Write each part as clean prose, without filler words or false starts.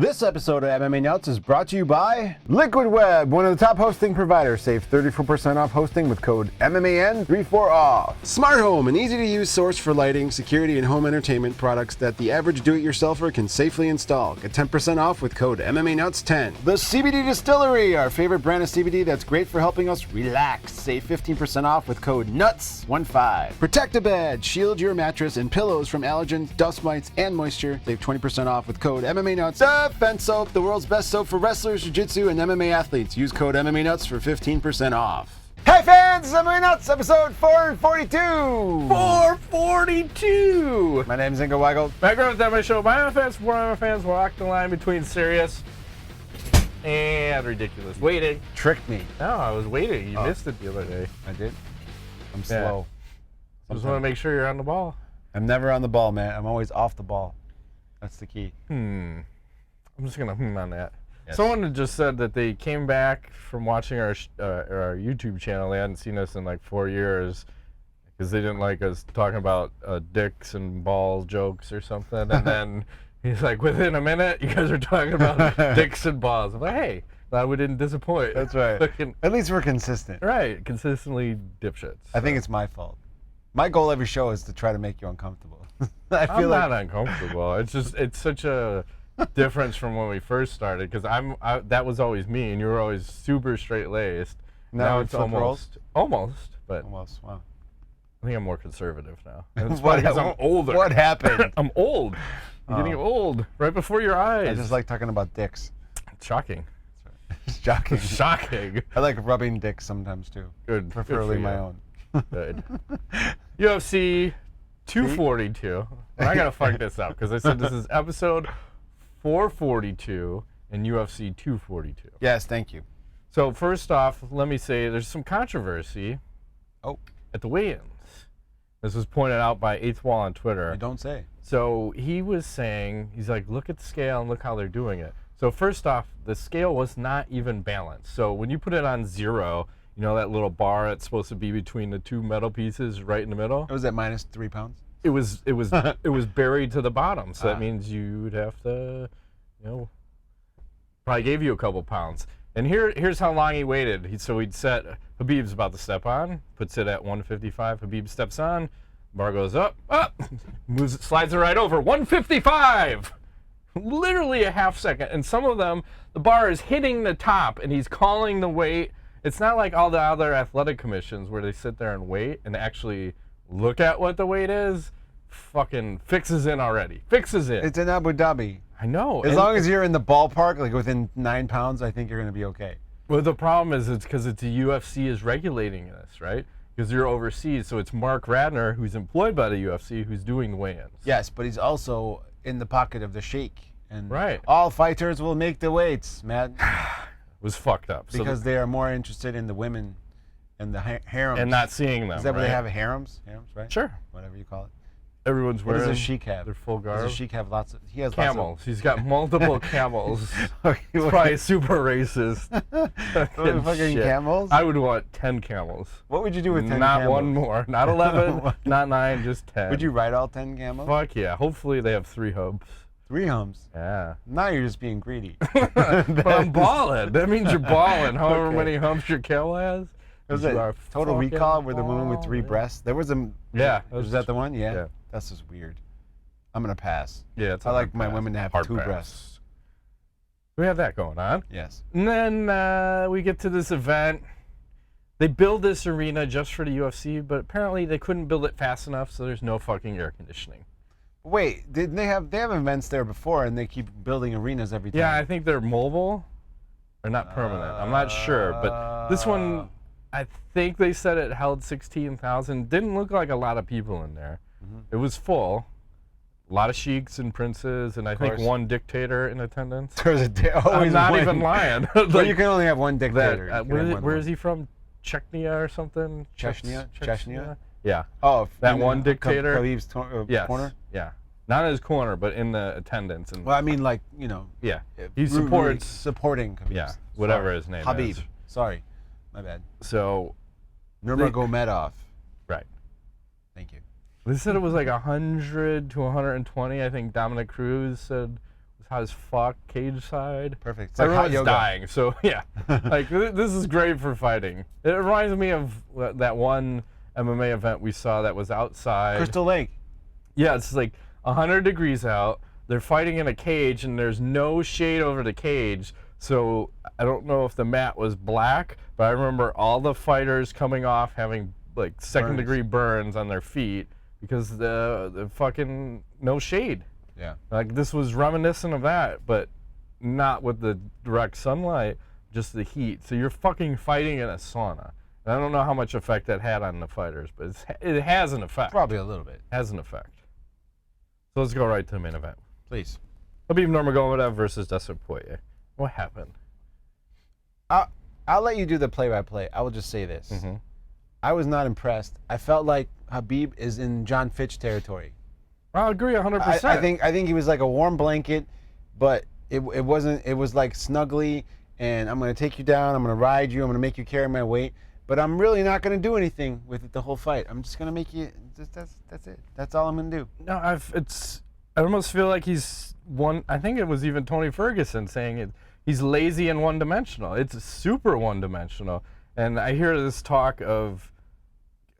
This episode of MMA Nuts is brought to you by Liquid Web, one of the top hosting providers. Save 34% off hosting with code MMAN34OFF. Smart Home, an easy-to-use source for lighting, security, and home entertainment products that the average do-it-yourselfer can safely install. Get 10% off with code MMANUTS10. The CBD Distillery, our favorite brand of CBD that's great for helping us relax. Save 15% off with code NUTS15. Protect-A-Bed, shield your mattress and pillows from allergens, dust mites, and moisture. Save 20% off with code MMANUTS. Fence Soap, the world's best soap for wrestlers, jiu-jitsu, and MMA athletes. Use code MMANUTS for 15% off. Hey fans, it's MMA Nuts, episode 442. 442. My name's Ingo Weigel. Background with my show. My fans, more fans walk the line between serious and ridiculous. Waiting. Tricked me. No, I was waiting. You missed it the other day. I did. I'm slow. Just want to make sure you're on the ball. I'm never on the ball, man. I'm always off the ball. That's the key. I'm just gonna on that. Yes. Someone had just said that they came back from watching our YouTube channel. They hadn't seen us in like 4 years because they didn't like us talking about dicks and balls jokes or something. And then he's like, within a minute, you guys are talking about dicks and balls. I'm like, hey, glad we didn't disappoint. That's right. At least we're consistent. Right, consistently dipshits. I think it's my fault. My goal every show is to try to make you uncomfortable. I'm not uncomfortable. It's such a difference from when we first started, because that was always me and you were always super straight-laced. Now it's almost, but almost. Wow. I think I'm more conservative now. And it's funny because I'm older. What happened? I'm old. I'm getting old right before your eyes. I just like talking about dicks. It's shocking. It's shocking. Shocking. I like rubbing dicks sometimes too. Good. Preferably Good for my you. own. Good. UFC 242. And I gotta fuck this up because I said this is episode 442 and UFC 242. Yes, thank you. So first off, let me say there's some controversy at the weigh-ins. This was pointed out by Eighth Wall on Twitter. You don't say. So he was saying, he's like, look at the scale and look how they're doing it. So first off, the scale was not even balanced. So when you put it on 0, you know that little bar that's supposed to be between the two metal pieces right in the middle? It was at minus 3 pounds? It was buried to the bottom, so that means you'd have to, probably gave you a couple pounds. And here's how long he waited. So he'd set, Khabib's about to step on, puts it at 155. Khabib steps on, bar goes up, moves it, slides it right over, 155. Literally a half second. And some of them, the bar is hitting the top, and he's calling the weight. It's not like all the other athletic commissions where they sit there and wait and actually look at what the weight is. Fucking fixes in already. Fixes in. It's in Abu Dhabi. I know. As long as you're in the ballpark, like within 9 pounds, I think you're going to be okay. Well, the problem is it's because the UFC is regulating this, right? Because you're overseas, so it's Mark Radner, who's employed by the UFC, who's doing the weigh-ins. Yes, but he's also in the pocket of the sheikh. And right. All fighters will make the weights, man. It was fucked up. Because they are more interested in the women and the harems. And not seeing them, Is that right? what they have, harems? Harems, right? Sure. Whatever you call it. Everyone's wearing. What does a sheik have? Their full garb. Does a sheik have lots of? He has camels. Lots He's got multiple camels. Okay, He's probably super racist. fucking Shit. camels? I would want 10 camels. What would you do with 10 Not camels? one more. Not 11. Not 9. Just 10. Would you ride all 10 camels? Fuck yeah. Hopefully they have 3 hubs. 3 humps. Yeah. Now you're just being greedy. But I'm balling. That means you're balling. However many humps your camel has. Was it Total Recall with the woman with 3 breasts? There was a. Yeah. Was that the one? Yeah. Yeah. That's just weird. I'm gonna pass. Yeah. It's I like my women to have hard 2 pass. breasts. We have that going on. Yes. And then we get to this event. They build this arena just for the UFC, but apparently they couldn't build it fast enough, so there's no fucking air conditioning. Wait, didn't they have events there before, and they keep building arenas every time? Yeah, I think they're mobile or not permanent. I'm not sure, but this one, I think they said it held 16,000. Didn't look like a lot of people in there. It was full. A lot of sheiks and princes, and I think one dictator in attendance. There's always I'm not one. even lying. Well, you can only have one dictator. Where is he from? Chechnya or something? Chechnya? Yeah. Oh, that one dictator. Khabib's corner? Yeah. Not in his corner, but in the attendance. And well, I mean, like, yeah. He supports. Supporting Khabib. Yeah, whatever his name Khabib. is. Sorry. My bad. So. Nurmagomedov. Right. Thank you. They said it was like 100 to 120. I think Dominic Cruz said was hot as fuck, cage side. Perfect. It's like hot Everyone's yoga. dying, so yeah. Like, this is great for fighting. It reminds me of that one MMA event we saw that was outside. Crystal Lake. Yeah, it's like 100 degrees out. They're fighting in a cage, and there's no shade over the cage. So I don't know if the mat was black, but I remember all the fighters coming off having like second-degree burns on their feet because the fucking no shade. Yeah. Like, this was reminiscent of that, but not with the direct sunlight, just the heat. So you're fucking fighting in a sauna. And I don't know how much effect that had on the fighters, but it has an effect. Probably a little bit. Has an effect. So let's go right to the main event. Please. Khabib Nurmagomedov versus Dustin Poirier. What happened? I'll let you do the play-by-play. I will just say this. Mm-hmm. I was not impressed. I felt like Khabib is in John Fitch territory. I agree 100%. I think he was like a warm blanket, but it wasn't. It was like snuggly, and I'm going to take you down. I'm going to ride you. I'm going to make you carry my weight. But I'm really not going to do anything with it the whole fight. I'm just going to make you. That's it. That's all I'm going to do. No, I almost feel like he's one. I think it was even Tony Ferguson saying it. He's lazy and one-dimensional. It's super one-dimensional. And I hear this talk of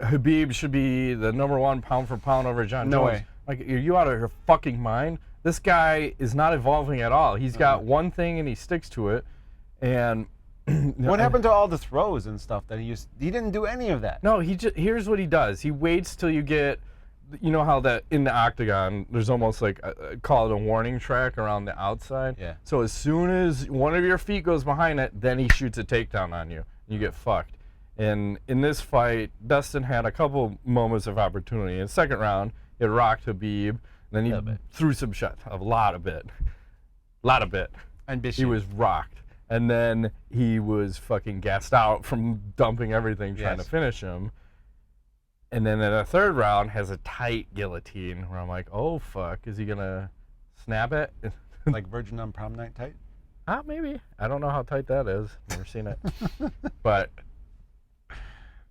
Khabib should be the #1 pound for pound over John Jones. No way. Like, are you out of your fucking mind? This guy is not evolving at all. He's got one thing and he sticks to it. And what happened to all the throws and stuff that he used? He didn't do any of that. No, here's what he does. He waits till you get, you know how that in the octagon, there's almost like, call it a warning track around the outside. Yeah. So as soon as one of your feet goes behind it, then he shoots a takedown on you, and you get fucked. And in this fight, Dustin had a couple moments of opportunity. In the second round, it rocked Khabib, and then he threw some shots, a lot of bit. Ambition. He was rocked. And then he was fucking gassed out from dumping everything, trying to finish him. And then in the third round, has a tight guillotine where I'm like, oh, fuck, is he going to snap it? Like Virgin on prom night tight? Maybe. I don't know how tight that is. Never seen it. But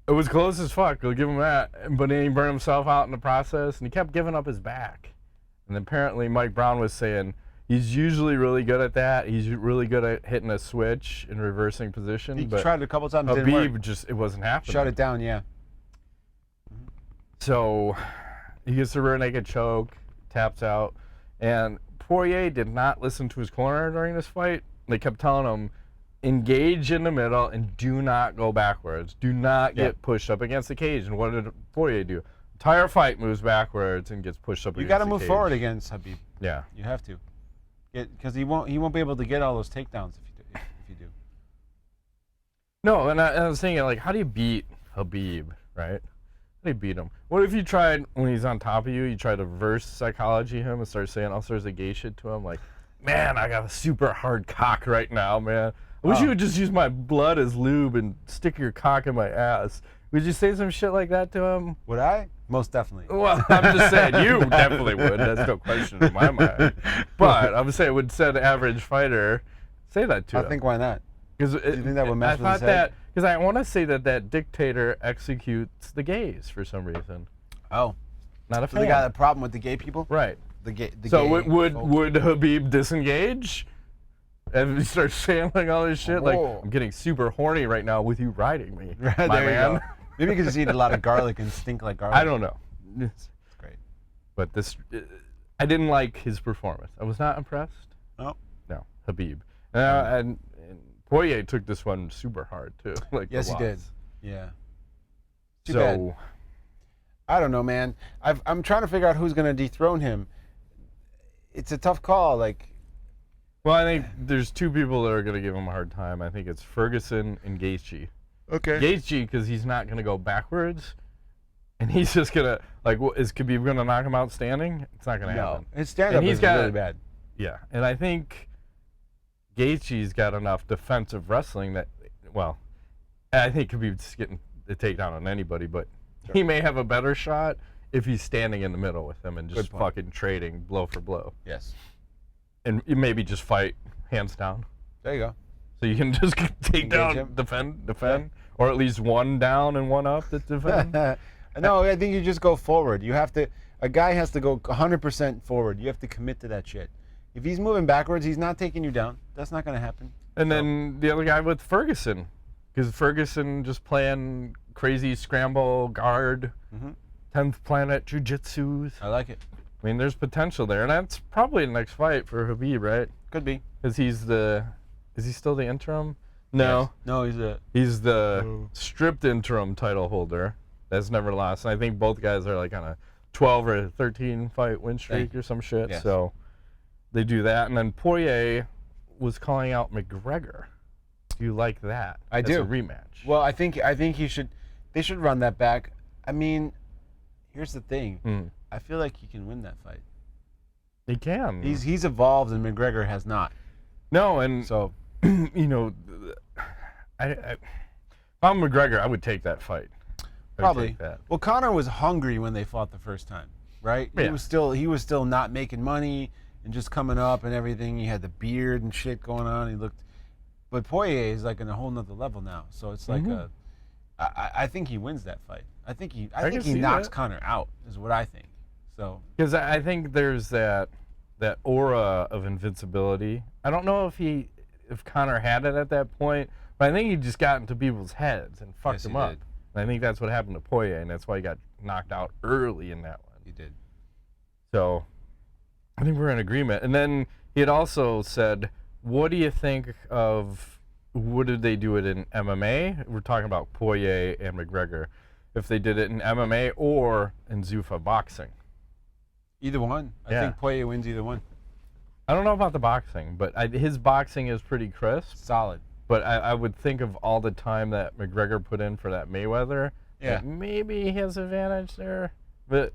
it was close as fuck. I'll give him that. But then he burned himself out in the process, and he kept giving up his back. And apparently Mike Brown was saying he's usually really good at that. He's really good at hitting a switch and reversing position. He but tried it a couple times. Didn't work. Khabib it wasn't happening. Shut it down, yeah. So he gets the rear naked choke, taps out, and Poirier did not listen to his corner during this fight. They kept telling him, engage in the middle and do not go backwards. Do not get pushed up against the cage. And what did Poirier do? Entire fight moves backwards and gets pushed up against the cage. You got to move forward against Khabib. Yeah. You have to. Because he won't be able to get all those takedowns if you do. No, and I was thinking, like, how do you beat Khabib, right? They beat him. What if you tried, when he's on top of you, you try to reverse psychology him and start saying all sorts of gay shit to him? Like, man, I got a super hard cock right now, man. I wish you would just use my blood as lube and stick your cock in my ass. Would you say some shit like that to him? Would I? Most definitely. Well, I'm just saying, you definitely would. That's no question in my mind. But I'm saying, would said average fighter say that to him? I think why not? Do you think that would mess with his head? Because I want to say that dictator executes the gays for some reason. Oh. Not a fan. So they got a problem with the gay people? Right. The gay would Khabib disengage? And he starts saying like all this shit? Like, I'm getting super horny right now with you riding me, my man. You go. Maybe because he's eating a lot of garlic and stink like garlic. I don't know. It's great. But I didn't like his performance. I was not impressed. No. No, Khabib. And Poirier took this one super hard too. Like yes, he did. Yeah. Too so bad. I don't know, man. I'm trying to figure out who's going to dethrone him. It's a tough call. Like, well, I think there's two people that are going to give him a hard time. I think it's Ferguson and Gaethje. Okay. Gaethje, because he's not going to go backwards, and he's just going to, like, is Khabib going to knock him out standing? It's not going to happen. No. His stand-up is really bad. Yeah, and I think Gaethje's got enough defensive wrestling that, well, I think Khabib's getting the takedown on anybody, but he may have a better shot if he's standing in the middle with him and just fucking trading blow for blow. Yes. And maybe just fight hands down. There you go. So you can just take down, defend, or at least one down and one up to defend. No, I think you just go forward. You have to. A guy has to go 100% forward. You have to commit to that shit. if he's moving backwards, he's not taking you down. That's not going to happen. And then the other guy with Ferguson, because Ferguson just playing crazy scramble guard, 10th planet jiu-jitsu. I like it. I mean, there's potential there, and that's probably the next fight for Khabib, right? Could be. Because is he still the interim? No. Yes. No, He's the stripped interim title holder that's never lost. And I think both guys are like on a 12 or 13 fight win streak or some shit. Yes. So they do that. And then Poirier was calling out McGregor. Do you like that? I do. A rematch. Well, I think they should run that back. I mean, here's the thing. I feel like he can win that fight. He can. He's evolved and McGregor has not. No, and so you know, if I'm McGregor, I would take that fight. Probably. Well, Conor was hungry when they fought the first time, right? Yeah. He was still not making money and just coming up and everything. He had the beard and shit going on. But Poirier is like in a whole nother level now. So it's like I think he wins that fight. I think he knocks Conor out is what I think. So because I think there's that aura of invincibility. I don't know if Conor had it at that point, but I think he just got into people's heads and fucked them up. And I think that's what happened to Poirier, and that's why he got knocked out early in that one. He did. So I think we're in agreement. And then he had also said, what do you think of, what did they do it in MMA? We're talking about Poirier and McGregor. If they did it in MMA or in Zuffa boxing. Either one. I think Poirier wins either one. I don't know about the boxing, but his boxing is pretty crisp. Solid. But I would think of all the time that McGregor put in for that Mayweather. Yeah. Maybe he has advantage there. But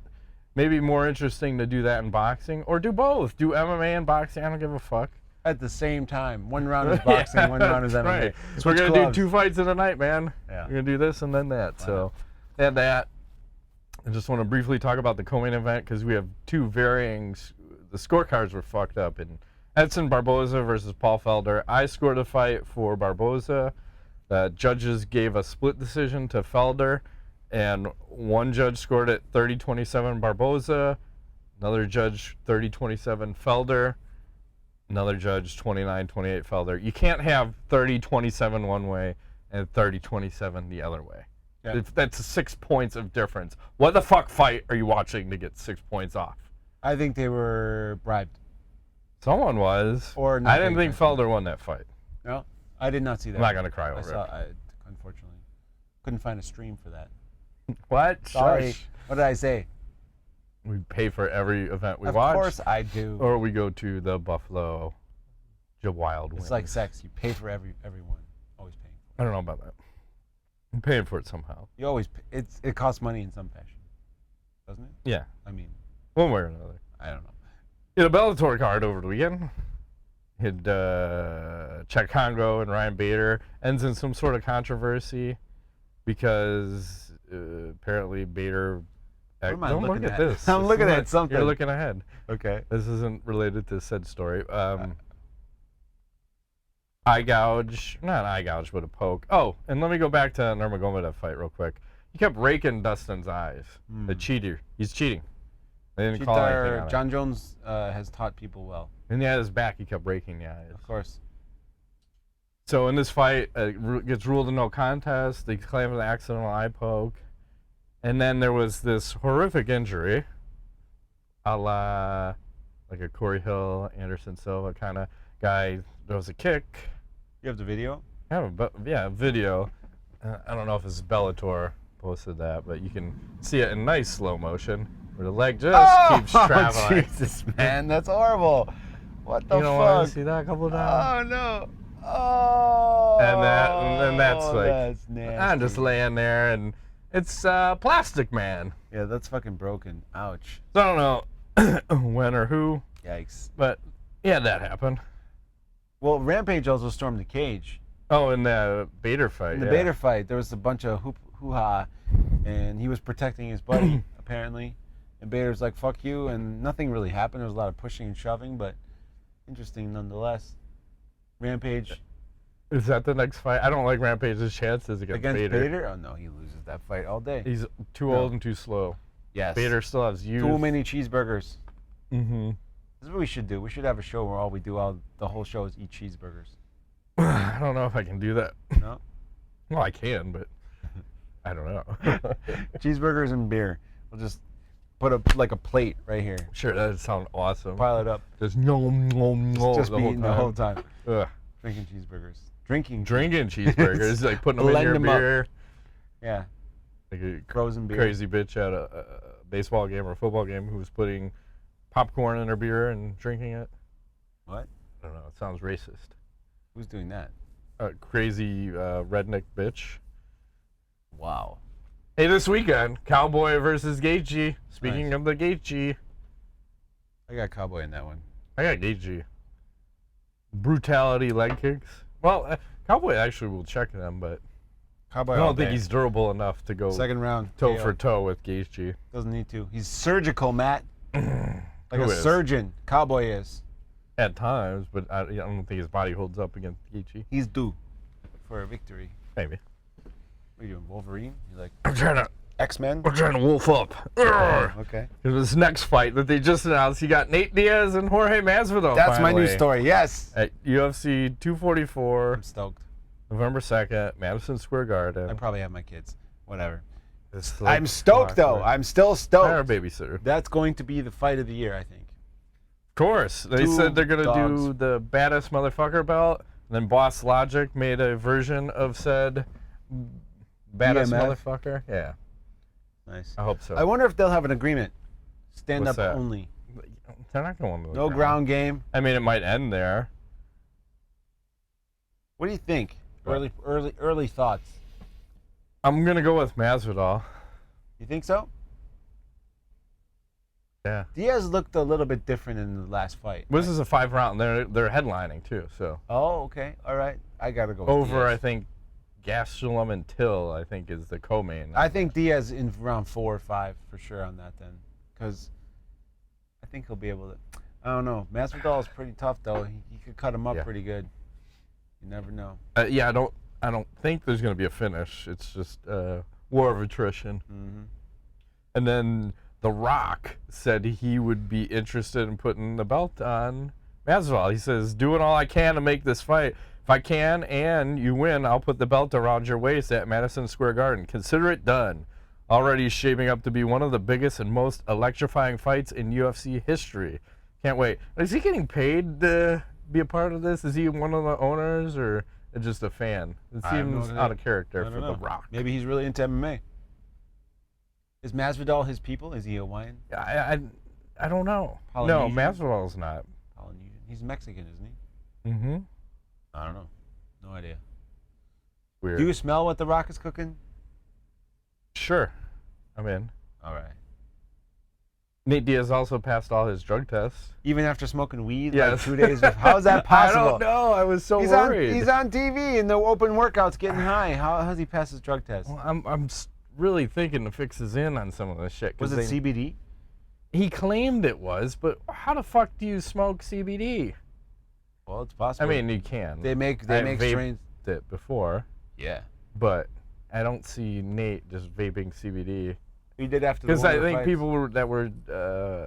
maybe more interesting to do that in boxing. Or do both. Do MMA and boxing. I don't give a fuck. At the same time. One round is boxing, one round is MMA. Right. So we're going to do 2 fights in a night, man. Yeah. We're going to do this and then that. Wow. So, and that. I just want to briefly talk about the co-main event because we have 2 varying. The scorecards were fucked up. And Edson Barboza versus Paul Felder. I scored a fight for Barboza. The judges gave a split decision to Felder, and one judge scored it 30-27 Barboza, another judge 30-27 Felder, another judge 29-28 Felder. You can't have 30-27 one way and 30-27 the other way. Yeah. That's 6 points of difference. What the fuck fight are you watching to get 6 points off? I think they were bribed. Someone was. Or I didn't think Felder won that fight. No, I did not see that. I'm not going to cry over it. I unfortunately couldn't find a stream for that. What? Sorry. Shush. What did I say? We pay for every event we watch. Of course I do. Or we go to the Buffalo Wild Wings. It's like sex. You pay for everyone. Always paying. I don't know about that. I'm paying for it somehow. You always pay. It costs money in some fashion, doesn't it? Yeah. I mean, one way or another. I don't know. In a Bellator card over the weekend, had Cheick Kongo and Ryan Bader. Ends in some sort of controversy because apparently Bader. What am I don't looking look at this. I'm looking at something. You're looking ahead. Okay. This isn't related to said story. Eye gouge, not eye gouge, but a poke. Oh, and let me go back to Nurmagomedov fight real quick. He kept raking Dustin's eyes. The cheater. He's cheating. They didn't call anything on it. John Jones has taught people well. And he had his back. He kept raking the eyes. Of course. So in this fight, gets ruled a no contest. They claim an accidental eye poke. And then there was this horrific injury, a la like a Corey Hill, Anderson Silva kind of guy. There was a kick. You have the video? I have a video. I don't know if it's Bellator posted that, but you can see it in nice slow motion where the leg just keeps traveling. Jesus, man, that's horrible. What the you don't fuck? want to see that a couple of times? Oh, no. Oh. And then that's like, that's nasty. I'm just laying there, and it's Plastic Man. Yeah, that's fucking broken. Ouch. So I don't know when or who. Yikes. But yeah, that happened. Well, Rampage also stormed the cage. Oh, in the Bader fight. In the Bader fight, there was a bunch of hoo-ha, and he was protecting his buddy, apparently. And Bader's like, fuck you, and nothing really happened. There was a lot of pushing and shoving, but interesting nonetheless. Rampage. Is that the next fight? I don't like Rampage's chances against Bader. Oh, no, he loses that fight all day. He's too old and too slow. Yes. Bader still has youth. Too many cheeseburgers. Mm-hmm. This is what we should do. We should have a show where the whole show is eat cheeseburgers. I don't know if I can do that. No? Well, I can, but I don't know. Cheeseburgers and beer. We'll just put a plate right here. Sure, that would sound awesome. Pile it up. Just nom nom nom Just the be whole eating time. the whole time. Ugh. Drinking cheeseburgers. Drinking cheeseburgers, like putting them in Blend your them up. beer. Yeah. Like a Frozen beer. crazy bitch at a baseball game or a football game who was putting popcorn in her beer and drinking it. What? I don't know. It sounds racist. Who's doing that? A crazy redneck bitch. Wow. Hey, this weekend, Cowboy versus Gaethje. Speaking Nice. of the Gaethje, I got Cowboy in that one. I got Gaethje. Brutality leg kicks. Well, Cowboy actually will check them, but Cowboy I all don't think day. he's durable enough to go Second round. toe KO. for toe with Gaethje. Doesn't need to. He's surgical, Matt. Like Who a is? surgeon. Cowboy is. At times, but I don't think his body holds up against Gaethje. He's due for a victory. Maybe. What are you doing, Wolverine? You like I'm trying to X-Men? wolf up. Urgh. Okay. This next fight that they just announced, you got Nate Diaz and Jorge Masvidal. That's my new finally, story. Yes. At UFC 244, I'm stoked. November 2nd, Madison Square Garden. I probably have my kids. Whatever. It's like I'm stoked, though. clockwork. I'm still Hire a stoked. babysitter. That's going to be the fight of the year, I think. Of course. They Two said they're going to dogs. do the baddest motherfucker belt. And then Boss Logic made a version of said baddest BMF? motherfucker. Yeah, Nice. I hope so. I wonder if they'll have an agreement. Stand What's up that? only. They're not going to the No ground game. I mean, it might end there. What do you think? What? Early thoughts. I'm going to go with Masvidal. You think so? Yeah. Diaz looked a little bit different in the last fight. This is a 5-round. They're headlining, too, so. Oh, okay. All right. I got to go with Over, I Diaz. think, Gastelum and Till, I think, is the co-main. I think Diaz in round 4 or 5 for sure on that then. Because I think he'll be able to. I don't know. Masvidal is pretty tough, though. He could cut him up Yeah. pretty good. You never know. Yeah, I don't think there's going to be a finish. It's just war of attrition. Mm-hmm. And then The Rock said he would be interested in putting the belt on Masvidal. He says, doing all I can to make this fight. If I can and you win, I'll put the belt around your waist at Madison Square Garden. Consider it done. Already shaping up to be one of the biggest and most electrifying fights in UFC history. Can't wait. Is he getting paid to be a part of this? Is he one of the owners or just a fan? It I have no seems idea. out of character I for don't The know. Rock. Maybe he's really into MMA. Is Masvidal his people? Is he Hawaiian? I don't know. No, Polynesian? Masvidal's not. Polynesian? He's Mexican, isn't he? Mm-hmm. I don't know. No idea. Weird. Do you smell what The Rock is cooking? Sure. I'm in. All right. Nate Diaz also passed all his drug tests. Even after smoking weed like Yes. 2 days? How is that possible? I don't know. I was so He's worried. on TV in the open workouts getting high. How has he passed his drug test? Well, I'm really thinking to fix his in on some of this shit. 'cause Was it CBD? He claimed it was, but how the fuck do you smoke CBD? Well, it's possible. I mean, you can. they make I strains. vaped it before, Yeah. but I don't see Nate just vaping CBD. He did after the Because I Wilder think fights. people that were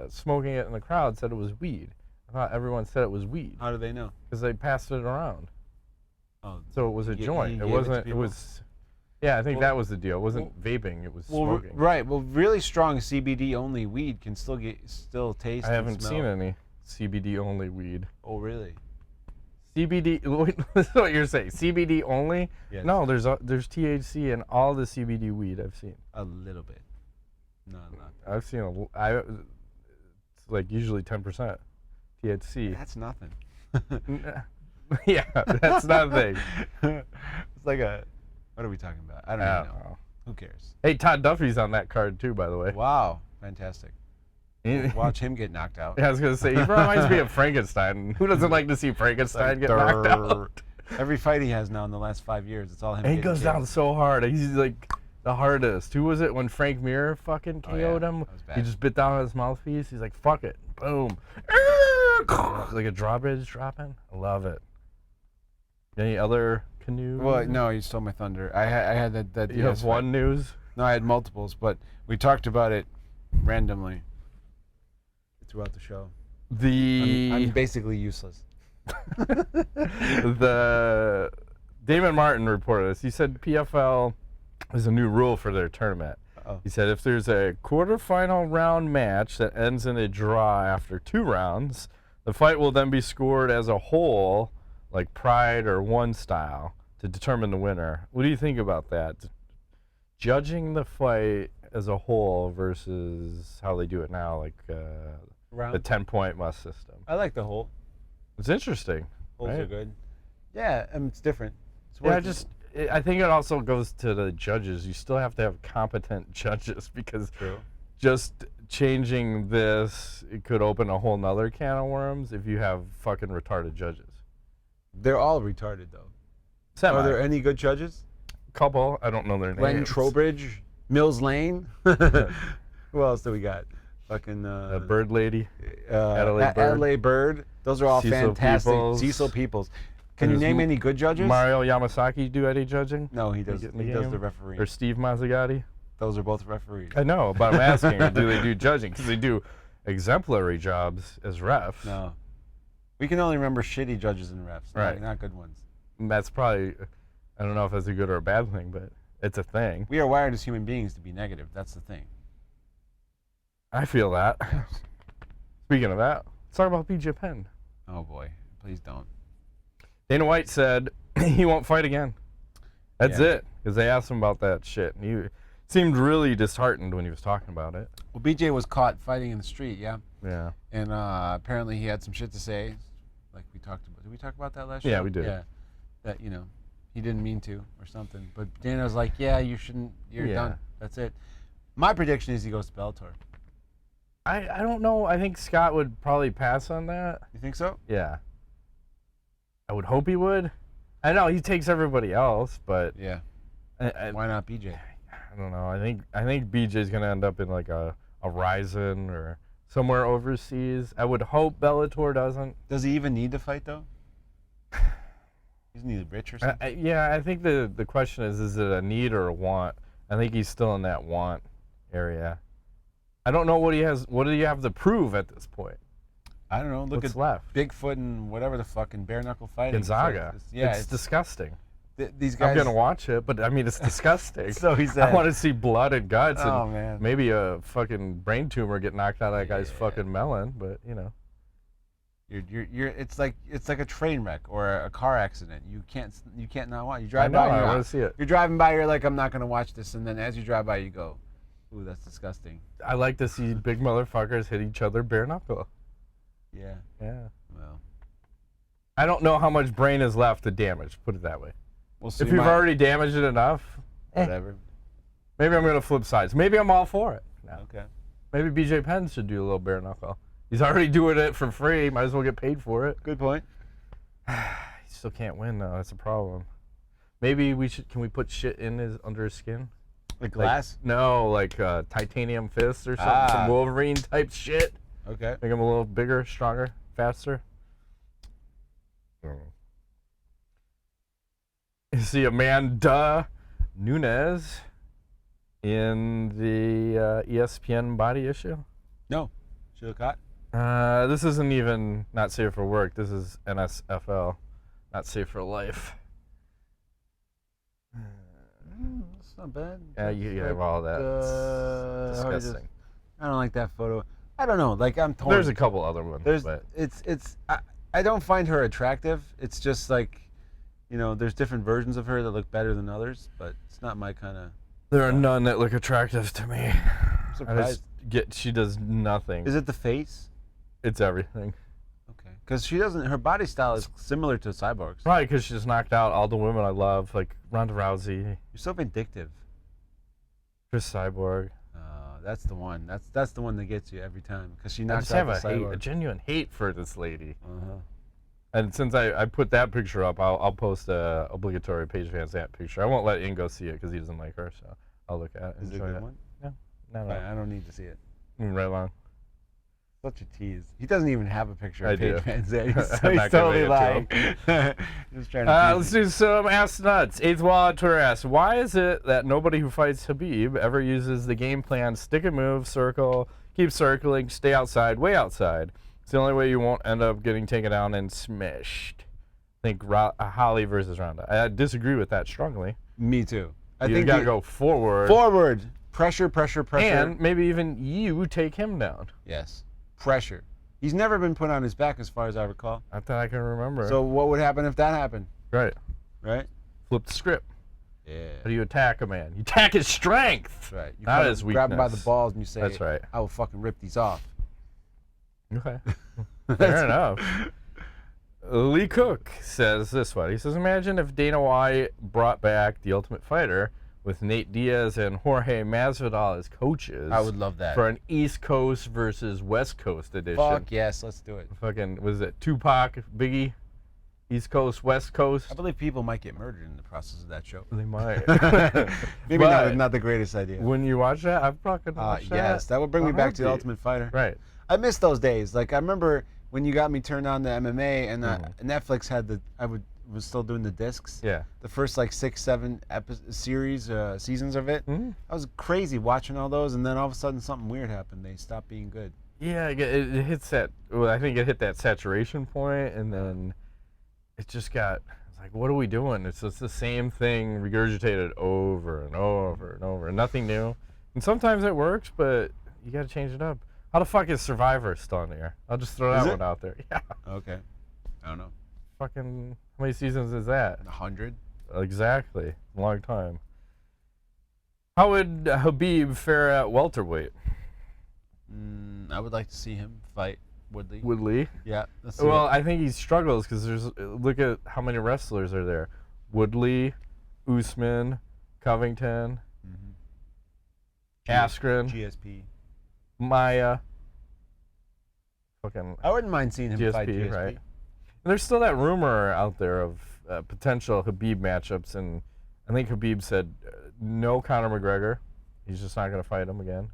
smoking it in the crowd said it was weed. I thought everyone said it was weed How do they know? because they passed it around. Oh, So it was a He- joint. he It gave it to wasn't. It people? was. Yeah, I think Well- that was the deal. It wasn't vaping. It was well, smoking. right. Well, really strong CBD only weed can still taste. I haven't and smell. seen any CBD only weed. Oh, really? CBD. This is what you're saying. CBD only? Yes. No, there's THC in all the CBD weed I've seen. A little bit. No, not. I've seen it's like usually 10% THC. That's nothing. Yeah, that's not a thing. It's like a. What are we talking about? I don't I even don't know. know. Who cares? Hey, Todd Duffy's on that card too, by the way. Wow, fantastic. Yeah, Watch him get knocked out. I was gonna say he reminds me of Frankenstein. Who doesn't like to see Frankenstein get knocked out? Every fight he has now in the last 5 years, it's all him. And he getting goes killed. down so hard. He's like the hardest. Who was it when Frank Mir fucking Oh, yeah. KO'd him? That was bad. He just bit down on his mouthpiece. He's like, fuck it. Boom. Like a drawbridge dropping. I love it. Any other canoe? Well, no, you stole my thunder. I had that. You have Diaz one fight. news? No, I had multiples, but we talked about it randomly throughout the show. I'm basically useless. The Damon Martin reported this. He said PFL is a new rule for their tournament. Oh. He said if there's a quarterfinal round match that ends in a draw after 2 rounds, the fight will then be scored as a whole, like Pride or One style, to determine the winner. What do you think about that? Judging the fight as a whole versus how they do it now, like the 10-point must system. I like the whole. It's interesting. Holes right? are good. Yeah, it's different. I think it also goes to the judges. You still have to have competent judges because just changing this, it could open a whole nother can of worms if you have fucking retarded judges. They're all retarded, though. Semi. Are there any good judges? Couple. I don't know their Glenn names. Trowbridge, Mills Lane. Who else do we got? Fucking Bird Lady. Adelaide Bird. Those are all Cecil fantastic. Peoples. Cecil Peoples. Can you name any good judges? Mario Yamasaki do any judging? No, he does. He does the referee. Or Steve Mazzagatti? Those are both referees. I know, but I'm asking, do they do judging? Because they do exemplary jobs as refs. No. We can only remember shitty judges and refs, right? Not good ones. And that's probably, I don't know if that's a good or a bad thing, but it's a thing. We are wired as human beings to be negative. That's the thing. I feel that. Speaking of that, let's talk about BJ Penn. Oh boy, please don't. Dana White said he won't fight again. That's it. Because they asked him about that shit. And he seemed really disheartened when he was talking about it. Well, BJ was caught fighting in the street, yeah? Yeah. And apparently he had some shit to say. Like we talked about. Did we talk about that last show? Yeah, we did. Yeah. That, he didn't mean to or something. But Dana was like, yeah, you shouldn't. You're done. That's it. My prediction is he goes to Bellator. I don't know. I think Scott would probably pass on that. You think so? Yeah. I would hope he would. I know he takes everybody else, but yeah. Why not BJ? I don't know. I think BJ's gonna end up in like a Ryzen or somewhere overseas. I would hope Bellator doesn't. Does he even need to fight though? Isn't he rich or something? Yeah, I think the question is it a need or a want? I think he's still in that want area. I don't know what he has. What do you have to prove at this point? I don't know. Look What's at left? Bigfoot and whatever the fucking bare knuckle fighting. Gonzaga. It's disgusting. These guys. I'm gonna watch it, but I mean it's disgusting. So he said. I want to see blood and guts and man. maybe a fucking brain tumor get knocked out of that guy's fucking melon. But You're it's like a train wreck or a car accident. You can't not watch. You drive I know, by. I want to see it. You're driving by. You're like, I'm not gonna watch this, and then as you drive by, you go, ooh, that's disgusting. I like to see big motherfuckers hit each other bare knuckle. Yeah. Yeah. Well, I don't know how much brain is left to damage. Put it that way. We'll see. If you've already damaged it enough, whatever. Maybe I'm gonna flip sides. Maybe I'm all for it. No. Okay. Maybe BJ Penn should do a little bare knuckle. He's already doing it for free. Might as well get paid for it. Good point. He still can't win though. That's a problem. Maybe we should. Can we put shit in under his skin? Like glass? Like titanium fists or something. Some Wolverine type shit. Okay. Make him a little bigger, stronger, faster. You see Amanda Nunes in the ESPN body issue? No. She look hot? This isn't even not safe for work. This is NSFL, not safe for life. It's not bad. Yeah, you have all that. It's disgusting. I don't like that photo. I don't know. Like I'm torn. There's a couple other ones. But I don't find her attractive. It's just like, there's different versions of her that look better than others, but it's not my kind of. There are none that look attractive to me. I'm surprised. She does nothing. Is it the face? It's everything. Okay. Because her body style is similar to Cyborg's. Probably because she just knocked out all the women I love, like Ronda Rousey. You're so vindictive. Chris Cyborg. That's the one. That's the one that gets you every time. Because she I knocks just out have the Cyborg. a genuine hate for this lady. Uh-huh. And since I put that picture up, I'll post a obligatory Page Van Zandt picture. I won't let Ingo see it because he doesn't like her, so I'll look at it. Is it a good one? Yeah. No. I don't need to see it. Right along. Such a tease. He doesn't even have a picture I of do. Page Van Zandt. He's not gonna totally make lying. it Just trying to let's do some Ask Nuts. Eighth Wallet Tour asks, why is it that nobody who fights Khabib ever uses the game plan stick and move, circle, keep circling, stay outside, way outside? It's the only way you won't end up getting taken down and smashed. I think Holly versus Ronda. I disagree with that strongly. Me too. I think you got to go forward. Forward. Pressure, pressure, pressure. And maybe even you take him down. Yes. Pressure. He's never been put on his back as far as I recall. Not that I can remember. So what would happen if that happened? Right. Right? Flip the script. Yeah. How do you attack a man? You attack his strength. That's right. You not his weakness. Grab him by the balls and you say, that's right. I will fucking rip these off. Okay. Fair enough. Lee Cook says this one. He says, imagine if Dana White brought back The Ultimate Fighter with Nate Diaz and Jorge Masvidal as coaches. I would love that. For an East Coast versus West Coast edition. Fuck yes, let's do it. Fucking, was it Tupac, Biggie? East Coast, West Coast? I believe people might get murdered in the process of that show. They might. Maybe not the greatest idea. When you watch that, I've fucking watched that. Yes, that would bring me back to The Ultimate Fighter. Right. I miss those days. Like, I remember when you got me turned on to MMA and Netflix had was still doing the discs. Yeah. The first like 6, 7 seasons of it. Mm-hmm. I was crazy watching all those, and then all of a sudden something weird happened. They stopped being good. Yeah, it hits that. Well, I think it hit that saturation point, and then it just got. It's like, what are we doing? It's just the same thing regurgitated over and over and over, and nothing new. And sometimes it works, but you got to change it up. How the fuck is Survivor still in the air? I'll just throw that one out there. Yeah. Okay. I don't know. Fucking, how many seasons is that? 100. Exactly. Long time. How would Khabib fare at welterweight? I would like to see him fight Woodley. Woodley? Yeah. Well, I think he struggles because look at how many wrestlers are there. Woodley, Usman, Covington, Askren, GSP. Maya. Fucking I wouldn't mind seeing him fight GSP. Right? And there's still that rumor out there of potential Khabib matchups, and I think Khabib said no Conor McGregor. He's just not going to fight him again.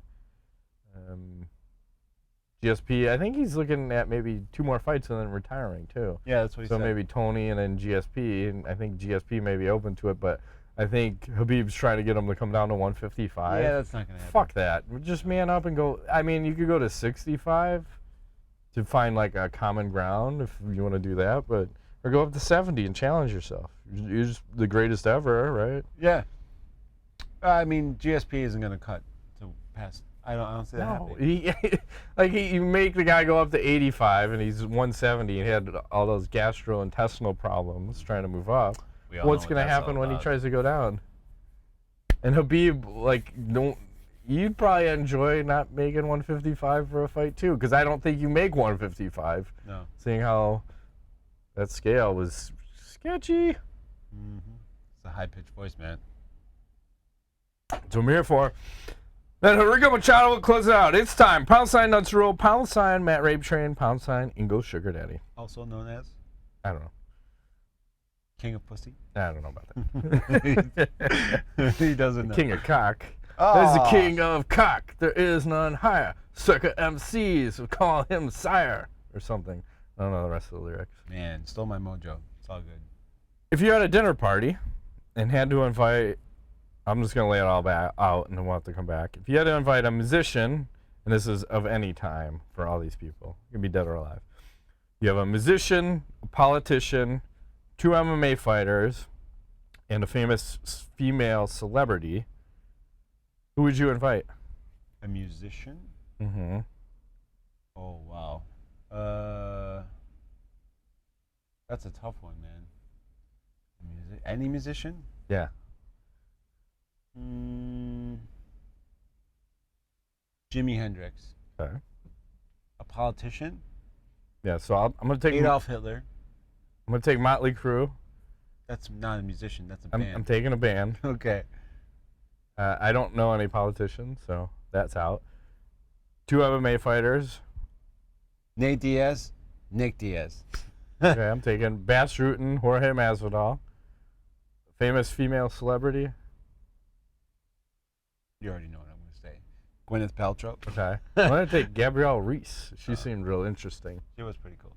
GSP, I think he's looking at maybe 2 more fights and then retiring too. Yeah, that's what he said. So maybe Tony and then GSP, and I think GSP may be open to it, but I think Khabib's trying to get him to come down to 155. Yeah, that's not going to happen. Fuck that. Just man up and go. I mean, you could go to 65 to find like a common ground if you want to do that, but or go up to 70 and challenge yourself. You're just the greatest ever, right? Yeah. I mean, GSP isn't going to cut to past. I don't see that happening. You make the guy go up to 85 and he's 170 and he had all those gastrointestinal problems trying to move up. What's going to happen when he tries to go down? And Khabib, you'd probably enjoy not making 155 for a fight too, because I don't think you make 155. No. Seeing how that scale was sketchy. It's a high-pitched voice, man. That's what I'm here for. Then Rico Machado will close it out. It's time. # Nuts Rule, # Matt Rape Train, # Ingo Sugar Daddy. Also known as? I don't know. King of Pussy? I don't know about that. He doesn't know. King of Cock. There's the king of cock. There is none higher. Sucker MCs will call him sire or something. I don't know the rest of the lyrics. Man, stole my mojo. It's all good. If you had a dinner party and had to invite, I'm just going to lay it all back out and then we'll have to come back. If you had to invite a musician, and this is of any time for all these people, you can be dead or alive. You have a musician, a politician, 2 MMA fighters, and a famous female celebrity. Who would you invite? A musician? Mm-hmm. Oh, wow. That's a tough one, man. Any musician? Yeah. Jimi Hendrix. Okay. A politician? Yeah, so I'm going to take Adolf Hitler. I'm going to take Motley Crue. That's not a musician, that's a band. I'm taking a band. Okay. I don't know any politicians, so that's out. 2 MMA fighters. Nate Diaz, Nick Diaz. Okay, I'm taking Bas Rutten, Jorge Masvidal. Famous female celebrity. You already know what I'm going to say. Gwyneth Paltrow. Okay. I'm going to take Gabrielle Reese. She seemed real interesting. She was pretty cool.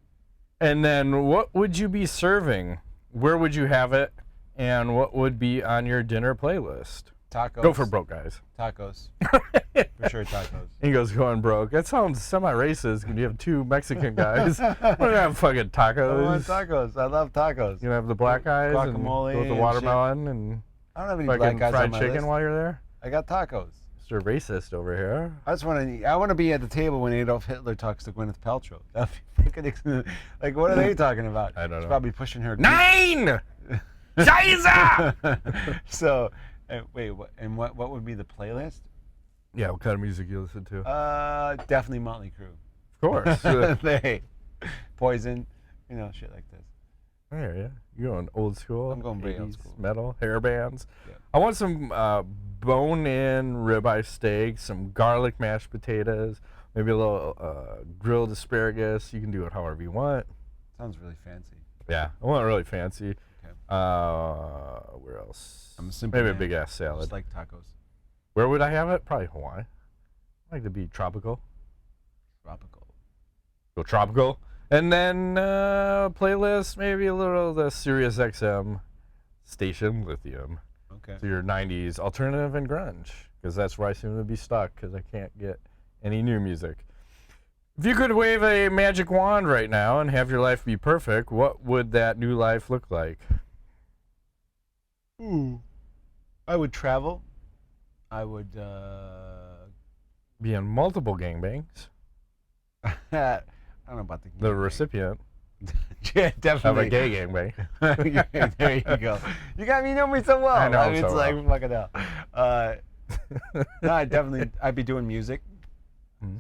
And then what would you be serving? Where would you have it? And what would be on your dinner playlist? Tacos. Go for broke, guys. Tacos. For sure, tacos. Ingo's going broke. That sounds semi-racist when you have two Mexican guys. We're gonna have fucking tacos. I want tacos. I love tacos. You're gonna have the black guys guacamole and go with the and watermelon and I don't have any fucking black guys fried on my chicken list. while you're there. I got tacos. Mr. Racist over here. I want to be at the table when Adolf Hitler talks to Gwyneth Paltrow. That'd be fucking, like, what are they talking about? I don't know. She's probably pushing her. 9! Scheiße! So, wait, what would be the playlist? Yeah, what kind of music you listen to? Definitely Motley Crue. Of course. They, Poison, shit like this. I hear ya. You're going old school. I'm going very old school. Metal, hair bands. Yeah. I want some bone-in ribeye steak, some garlic mashed potatoes, maybe a little grilled asparagus. You can do it however you want. Sounds really fancy. Yeah, I want it really fancy. Okay. Where else? I'm a simple Maybe man. a big-ass I salad. just like tacos. Where would I have it? Probably Hawaii. I like to be tropical. Tropical. Go tropical. And then playlist, maybe a little of the Sirius XM station, Lithium. Okay. So your 90s alternative and grunge, because that's where I seem to be stuck, because I can't get any new music. If you could wave a magic wand right now and have your life be perfect, what would that new life look like? I would travel. I would Be in multiple gangbangs. I don't know about the The recipient yeah, of a definitely. gay gangbang. There you go. You got me, you know me so well. I know mean, so it's well. like fucking hell. No, I'd be doing music,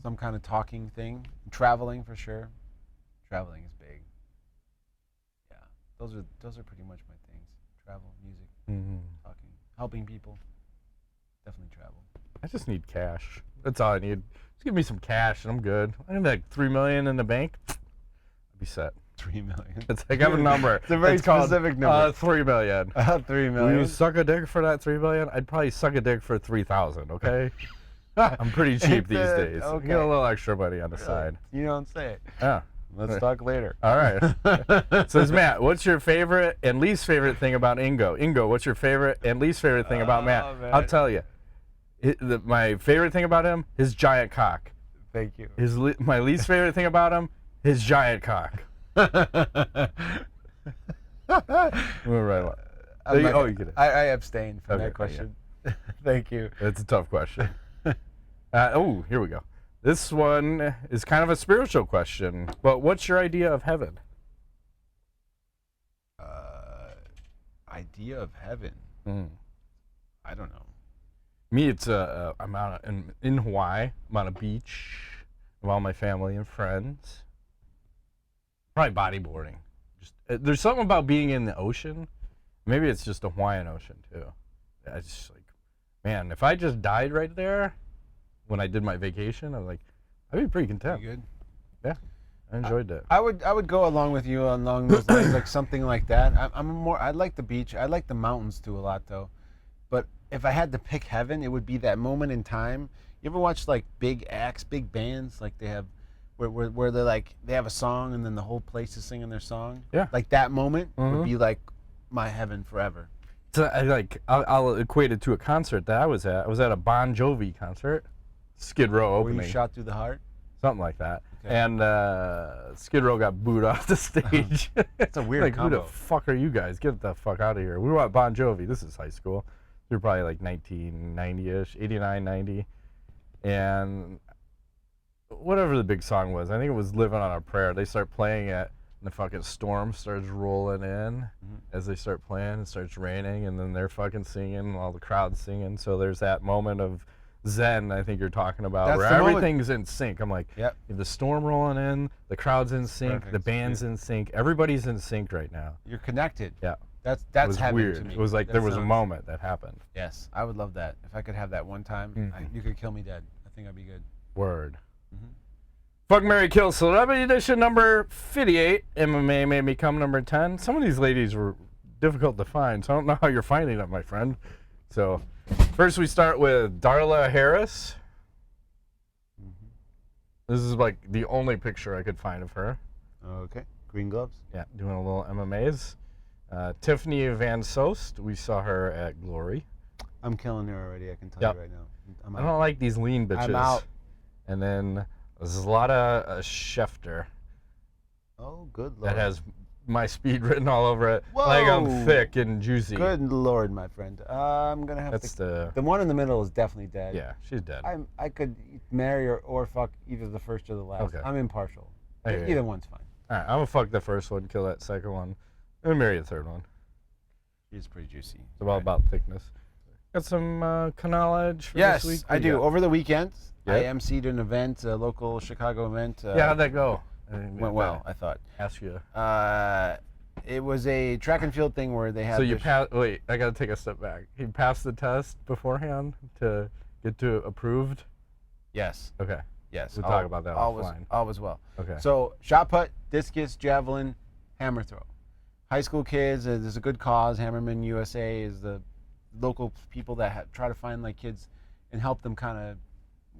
some kind of talking thing, traveling for sure. Traveling is big. Yeah, those are pretty much my things. Travel, music, talking, helping people. Definitely travel. I just need cash. That's all I need. Just give me some cash and I'm good. I have like $3 million in the bank. I'd be set. 3 million. It's like I have a number. It's a very specific number. 3 million. 3 Will million. you suck a dick for that 3 million? I'd probably suck a dick for 3,000. Okay. I'm pretty cheap these days. Okay. Get a little extra money on the side. You don't say it. Yeah. Let's talk later. All right. Says Matt, what's your favorite and least favorite thing about Ingo? Ingo, what's your favorite and least favorite thing about Matt? Man. I'll tell you. My favorite thing about him, his giant cock. Thank you. My least favorite thing about him, his giant cock. We're right on. You get it. I abstain from Okay, that question. Thank you. It's a tough question. Here we go. This one is kind of a spiritual question, but what's your idea of heaven? Idea of heaven. I don't know. Me, it's I'm out in Hawaii. I'm on a beach with all my family and friends. Probably bodyboarding. Just there's something about being in the ocean. Maybe it's just a Hawaiian ocean too. I just like, man, if I just died right there when I did my vacation, I'm like, I'd be pretty content. Pretty good. Yeah, I enjoyed that. I would go along with you along those lines, like something like that. I like the beach. I like the mountains too a lot though. But if I had to pick heaven, it would be that moment in time. You ever watch like big acts, big bands, like they have, where they're like they have a song and then the whole place is singing their song. Yeah. Like that moment would be like my heaven forever. So I'll equate it to a concert that I was at. I was at a Bon Jovi concert, Skid Row Where opening, you shot through the heart. something like that. Okay. And Skid Row got booed off the stage. That's a weird like, combo. who the fuck are you guys? Get the fuck out of here. We were at Bon Jovi. This is high school. We were probably like 1990-ish, 89, 90. And whatever the big song was, I think it was Living on a Prayer. They start playing it, and the fucking storm starts rolling in as they start playing. It starts raining, and then they're fucking singing, all the crowd's singing. So there's that moment of Zen, I think you're talking about, That's where the moment. everything's in sync. I'm like, Yep. you have the storm rolling in, the crowd's in sync, Perfect. the band's in sync, everybody's in sync right now. You're connected. Yeah. That's It was heaven weird. to me. It was like That there was a sounds- moment that happened. Yes, I would love that. If I could have that one time, you could kill me dead. I think I'd be good. Word. Fuck, Marry, Kill, Celebrity Edition number 58. MMA Made Me Come number 10. Some of these ladies were difficult to find, so I don't know how you're finding them, my friend. So, first we start with Darla Harris. This is like the only picture I could find of her. Okay. Green gloves. Yeah, doing a little MMAs. Tiffany Van Soest, we saw her at Glory. I'm killing her already. I can tell you right now. I don't like these lean bitches. I'm out. And then there's a lot of Schefter. Oh, good lord. That has my speed written all over it. Whoa. Like I'm thick and juicy. Good lord, my friend. I'm gonna have to. The one in the middle is definitely dead. Yeah, she's dead. I could marry or fuck either the first or the last. Okay. I'm impartial. Either one's fine. All right, I'm gonna fuck the first one, kill that second one, and marry the third one. She's pretty juicy. It's all about thickness. Got some knowledge for yes, this week? I do. Over the weekend, Yep. I emceed an event, a local Chicago event. Yeah, how'd that go? Went well, I thought. Ask you. It was a track and field thing where they had. So you passed. Wait, I gotta take a step back. He passed the test beforehand to get to approved. Yes. Okay. Yes. We'll talk about that offline. All was well. Okay. So shot put, discus, javelin, hammer throw. High school kids. There's a good cause. Hammerman USA is the local people that try to find like kids and help them kind of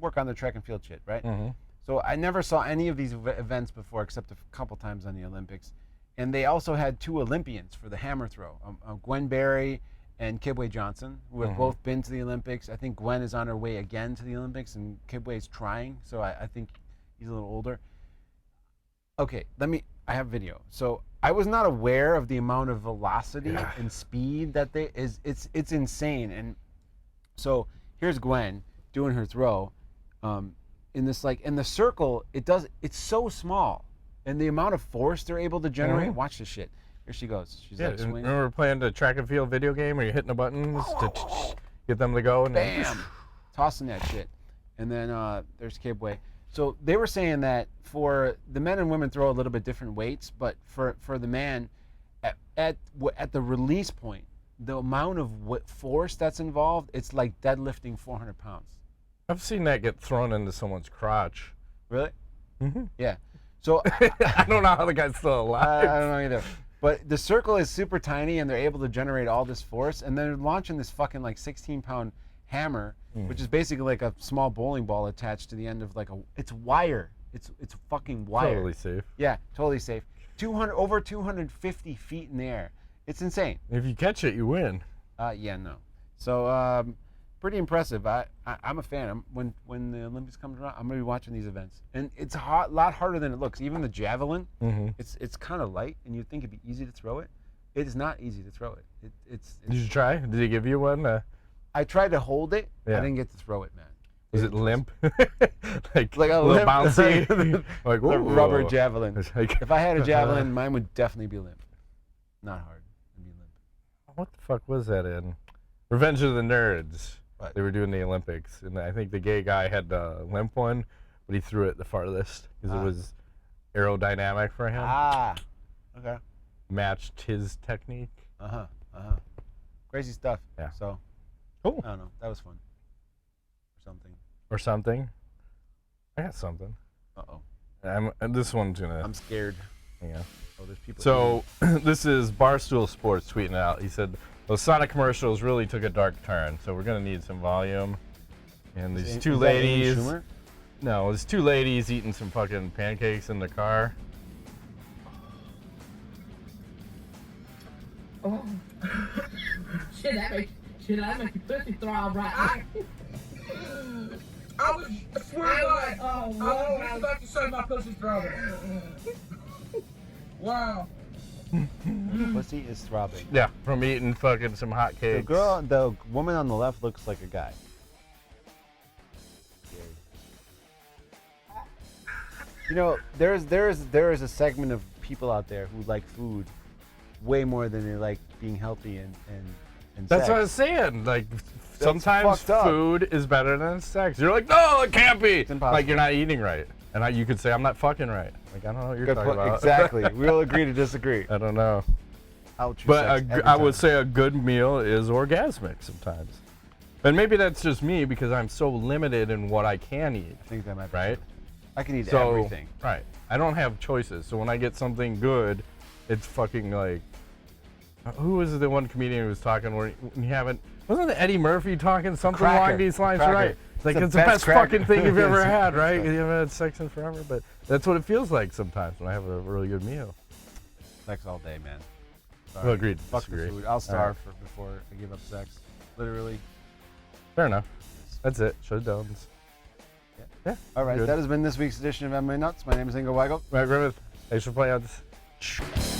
work on their track and field shit, right? Mm-hmm. So I never saw any of these events before except a couple times on the Olympics. And they also had 2 Olympians for the hammer throw, Gwen Berry and Kibwe Johnson, who have both been to the Olympics. I think Gwen is on her way again to the Olympics, and Kibwe's trying, so I think he's a little older. Okay, I have video. So I was not aware of the amount of velocity and speed that it's insane. And so here's Gwen doing her throw, in the circle, it's so small. And the amount of force they're able to generate, watch this shit. Here she goes. She's like swinging. Remember playing the track and field video game where you're hitting the buttons to get them to go? And bam! Tossing that shit. And then there's Kibwe. So they were saying that for the men and women throw a little bit different weights, but for the man, at the release point, the amount of force that's involved, it's like deadlifting 400 pounds. I've seen that get thrown into someone's crotch. Really? Mm-hmm. Yeah. So I don't know how the guy's still alive. I don't know either. But the circle is super tiny, and they're able to generate all this force, and they're launching this fucking like 16-pound hammer, which is basically like a small bowling ball attached to the end of like it's wire. It's fucking wire. Totally safe. Yeah, totally safe. Over 250 feet in the air. It's insane. If you catch it, you win. Yeah, no. So pretty impressive. I'm a fan. When the Olympics comes around, I'm gonna be watching these events, and it's a lot harder than it looks. Even the javelin, it's kind of light, and you'd think it'd be easy to throw it. It is not easy to throw it. Did you try? Did he give you one? I tried to hold it. Yeah. I didn't get to throw it, man. Was it limp? like a little limp, bouncy? like the rubber javelin. Like, if I had a javelin, mine would definitely be limp. Not hard. It'd be limp. What the fuck was that in? Revenge of the Nerds. What? They were doing the Olympics, and I think the gay guy had the limp one, but he threw it the farthest because it was aerodynamic for him. Okay. Matched his technique. Crazy stuff. Yeah. So, cool. I don't know. That was fun. Or something. I got something. Uh-oh. This one's gonna. I'm scared. Yeah. Oh, there's people. So this is Barstool Sports tweeting out. He said those Sonic commercials really took a dark turn, so we're gonna need some volume. And these two ladies. No, there's 2 ladies eating some fucking pancakes in the car. Oh. Shit, that make your pussy throb right. I swear to God, I was just about to say my pussy's throbbing. Wow. Pussy is throbbing. Yeah, from eating fucking some hot cakes. The woman on the left looks like a guy. You know, there is a segment of people out there who like food way more than they like being healthy and That's sex. what I was saying. Like, sometimes fucked up. food is better than sex. You're like, no, it can't be. It's impossible. Like, you're not eating right. And you could say, I'm not fucking right. Like, I don't know what you're talking about. Exactly. We'll agree to disagree. I don't know. I'll choose But sex every I would time. say a good meal is orgasmic sometimes. And maybe that's just me because I'm so limited in what I can eat. I think that might be Right? true. I can eat So, everything. Right. I don't have choices. So when I get something good, it's fucking like, who was the one comedian who was talking where you haven't, wasn't it Eddie Murphy talking something Cracker. along these lines? Cracker. Right. Like, it's the best best cracker. fucking thing you've ever had, right? You haven't had sex in forever, but that's what it feels like sometimes when I have a really good meal. Sex all day, man. Well, agreed. Fuck the Disagree. food. I'll starve before I give up sex. Literally. Fair enough. That's it. Showdowns. Yeah. All right, Good. that has been this week's edition of MMA Nuts. My name is Ingo Weigel. Right, Griffith. Thanks for playing out this.